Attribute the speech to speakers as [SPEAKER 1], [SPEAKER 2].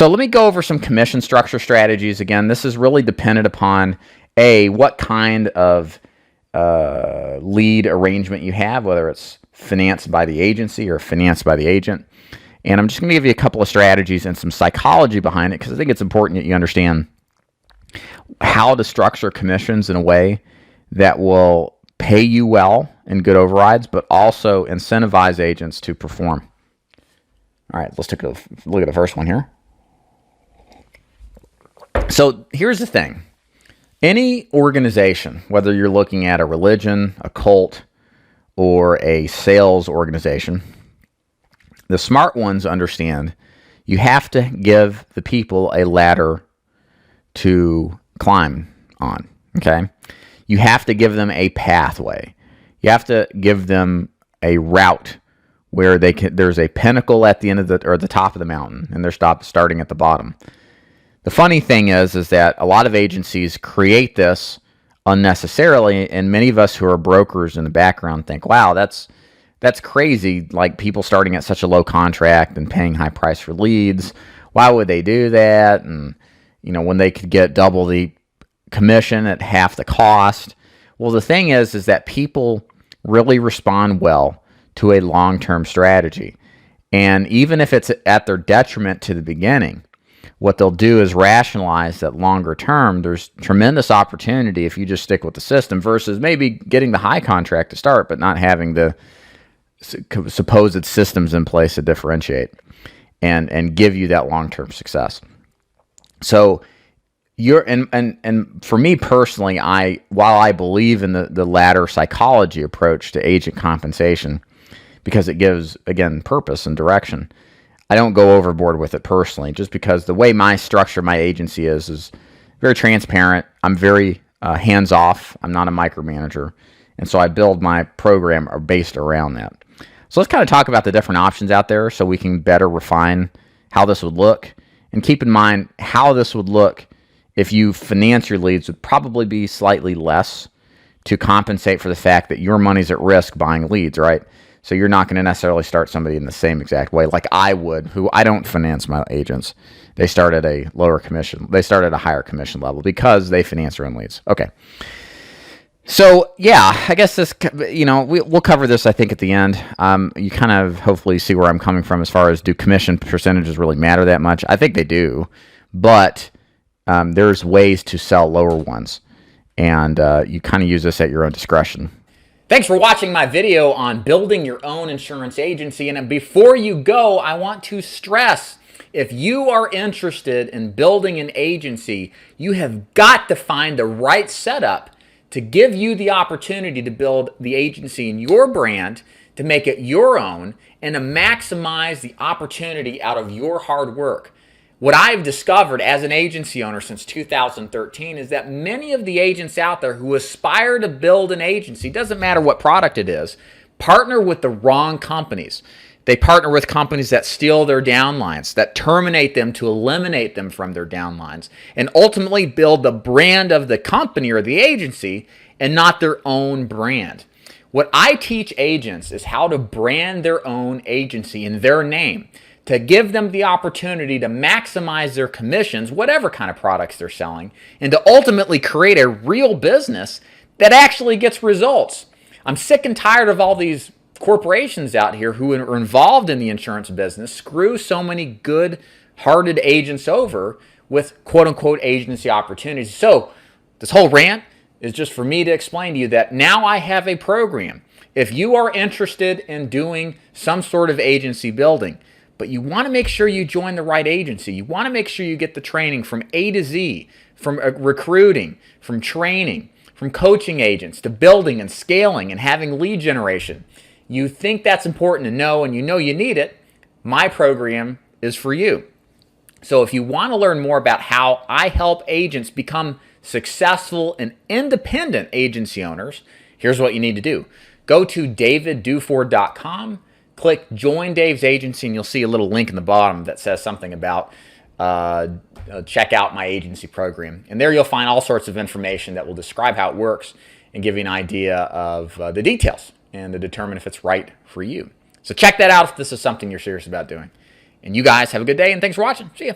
[SPEAKER 1] So let me go over some commission structure strategies. Again, this is really dependent upon what kind of lead arrangement you have, whether it's financed by the agency or financed by the agent. And I'm just going to give you a couple of strategies and some psychology behind it, because I think it's important that you understand how to structure commissions in a way that will pay you well in good overrides, but also incentivize agents to perform. All right, let's take a look at the first one here. So here's the thing. Any organization, whether you're looking at a religion, a cult, or a sales organization, the smart ones understand you have to give the people a ladder to climb on, okay? You have to give them a pathway. You have to give them a route where there's a pinnacle at the end of the top of the mountain, and they're starting at the bottom. The funny thing is that a lot of agencies create this unnecessarily, and many of us who are brokers in the background think, wow, that's crazy, like people starting at such a low contract and paying high price for leads. Why would they do that? And when they could get double the commission at half the cost. Well, the thing is that people really respond well to a long-term strategy. And even if it's at their detriment to the beginning, what they'll do is rationalize that longer term, there's tremendous opportunity if you just stick with the system versus maybe getting the high contract to start, but not having the supposed systems in place to differentiate and give you that long-term success. So and for me personally, while I believe in the ladder psychology approach to agent compensation, because it gives, again, purpose and direction, I don't go overboard with it personally, just because the way my structure, my agency is very transparent. I'm very hands-off. I'm not a micromanager. And so I build my program based around that. So let's kind of talk about the different options out there so we can better refine how this would look. And keep in mind how this would look if you finance your leads would probably be slightly less to compensate for the fact that your money's at risk buying leads, right? So you're not going to necessarily start somebody in the same exact way like I would, who I don't finance my agents. They start at a lower commission. They start at a higher commission level because they finance their own leads. Okay. So yeah, I guess this, we'll cover this, I think, at the end. You kind of hopefully see where I'm coming from as far as, do commission percentages really matter that much? I think they do, but there's ways to sell lower ones, and you kind of use this at your own discretion. Thanks for watching my video on building your own insurance agency. And before you go, I want to stress, if you are interested in building an agency, you have got to find the right setup to give you the opportunity to build the agency in your brand, to make it your own, and to maximize the opportunity out of your hard work. What I've discovered as an agency owner since 2013 is that many of the agents out there who aspire to build an agency, doesn't matter what product it is, partner with the wrong companies. They partner with companies that steal their downlines, that terminate them to eliminate them from their downlines, and ultimately build the brand of the company or the agency and not their own brand. What I teach agents is how to brand their own agency in their name, to give them the opportunity to maximize their commissions, whatever kind of products they're selling, and to ultimately create a real business that actually gets results. I'm sick and tired of all these corporations out here who are involved in the insurance business screw so many good-hearted agents over with quote-unquote agency opportunities. So this whole rant is just for me to explain to you that now I have a program. If you are interested in doing some sort of agency building, but you want to make sure you join the right agency, you want to make sure you get the training from A to Z, from recruiting, from training, from coaching agents to building and scaling and having lead generation, you think that's important to know and you know you need it, my program is for you. So if you want to learn more about how I help agents become successful and independent agency owners, here's what you need to do. Go to davidduford.com, click Join Dave's Agency, and you'll see a little link in the bottom that says something about check out my agency program. And there you'll find all sorts of information that will describe how it works and give you an idea of the details and to determine if it's right for you. So check that out if this is something you're serious about doing. And you guys have a good day, and thanks for watching. See ya.